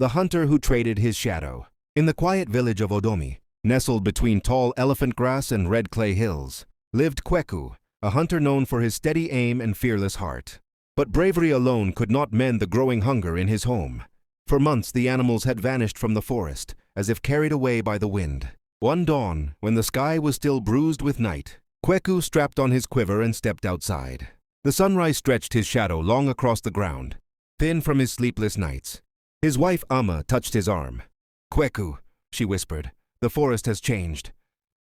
The hunter who traded his shadow. In the quiet village of Odomi, nestled between tall elephant grass and red clay hills, lived Kweku, a hunter known for his steady aim and fearless heart. But bravery alone could not mend the growing hunger in his home. For months the animals had vanished from the forest, as if carried away by the wind. One dawn, when the sky was still bruised with night, Kweku strapped on his quiver and stepped outside. The sunrise stretched his shadow long across the ground, thin from his sleepless nights. His wife Amma touched his arm. "Kweku," she whispered, "the forest has changed.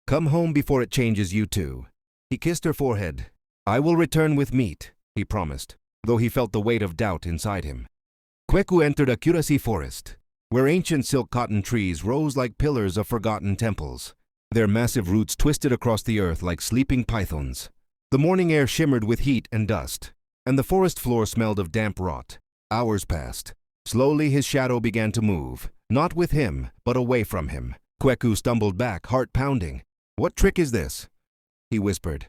Come home before it changes you too." He kissed her forehead. "I will return with meat," he promised, though he felt the weight of doubt inside him. Kweku entered a Kurasi forest, where ancient silk cotton trees rose like pillars of forgotten temples. Their massive roots twisted across the earth like sleeping pythons. The morning air shimmered with heat and dust, and the forest floor smelled of damp rot. Hours passed. Slowly his shadow began to move, not with him, but away from him. Kweku stumbled back, heart pounding. "What trick is this?" he whispered.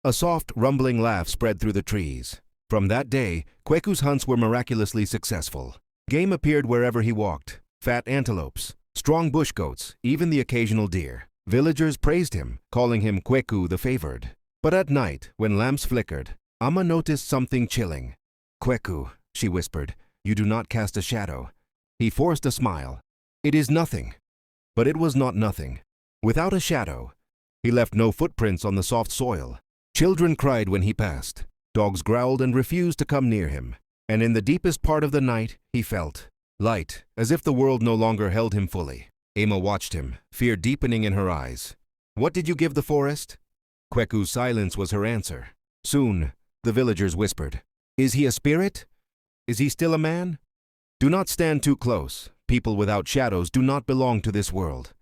A soft, rumbling laugh spread through the trees. From that day, Kweku's hunts were miraculously successful. Game appeared wherever he walked. Fat antelopes, strong bush goats, even the occasional deer. Villagers praised him, calling him Kweku the favored. But at night, when lamps flickered, Amma noticed something chilling. "Kweku," she whispered, "you do not cast a shadow." He forced a smile. "It is nothing." But it was not nothing. Without a shadow, he left no footprints on the soft soil. Children cried when he passed. Dogs growled and refused to come near him. And in the deepest part of the night, he felt light, as if the world no longer held him fully. Amma watched him, fear deepening in her eyes. "What did you give the forest?" Kweku's silence was her answer. Soon, the villagers whispered, "Is he a spirit? Is he still a man?" Do not stand too close. People without shadows do not belong to this world.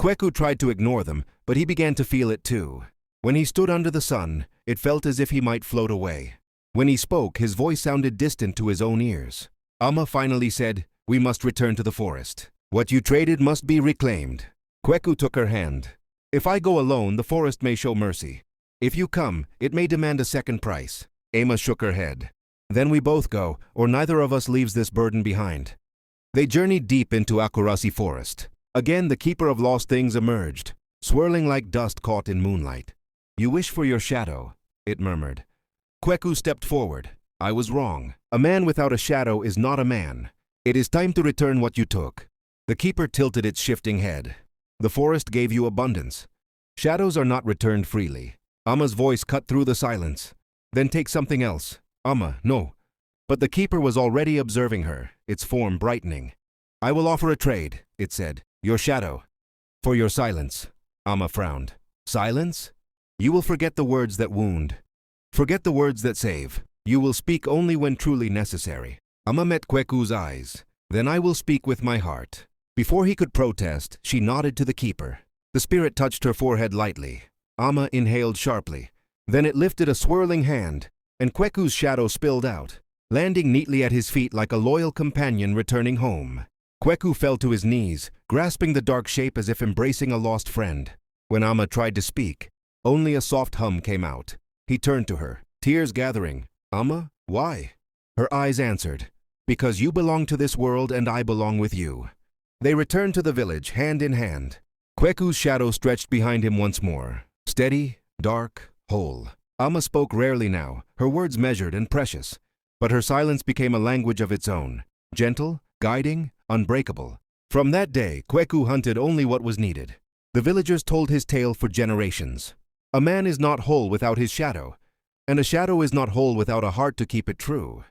Kweku tried to ignore them, but he began to feel it too. When he stood under the sun, it felt as if he might float away. When he spoke, his voice sounded distant to his own ears. Amma finally said, "We must return to the forest. What you traded must be reclaimed." Kweku took her hand. "If I go alone, the forest may show mercy. If you come, it may demand a second price." Amma shook her head. "Then we both go, or neither of us leaves this burden behind." They journeyed deep into Akurasi forest. Again the keeper of lost things emerged, swirling like dust caught in moonlight. "You wish for your shadow," it murmured. Kweku stepped forward. "I was wrong. A man without a shadow is not a man. It is time to return what you took." The keeper tilted its shifting head. "The forest gave you abundance. Shadows are not returned freely." Amma's voice cut through the silence. "Then take something else." "Amma, no." But the keeper was already observing her, its form brightening. "I will offer a trade," it said. "Your shadow." "For your silence." Amma frowned. "Silence? You will forget the words that wound. Forget the words that save. You will speak only when truly necessary." Amma met Kweku's eyes. "Then I will speak with my heart." Before he could protest, she nodded to the keeper. The spirit touched her forehead lightly. Amma inhaled sharply. Then it lifted a swirling hand, and Kweku's shadow spilled out, landing neatly at his feet like a loyal companion returning home. Kweku fell to his knees, grasping the dark shape as if embracing a lost friend. When Amma tried to speak, only a soft hum came out. He turned to her, tears gathering. "Amma, why?" Her eyes answered, "Because you belong to this world and I belong with you." They returned to the village, hand in hand. Kweku's shadow stretched behind him once more, steady, dark, whole. Amma spoke rarely now, her words measured and precious, but her silence became a language of its own, gentle, guiding, unbreakable. From that day, Kweku hunted only what was needed. The villagers told his tale for generations. A man is not whole without his shadow, and a shadow is not whole without a heart to keep it true.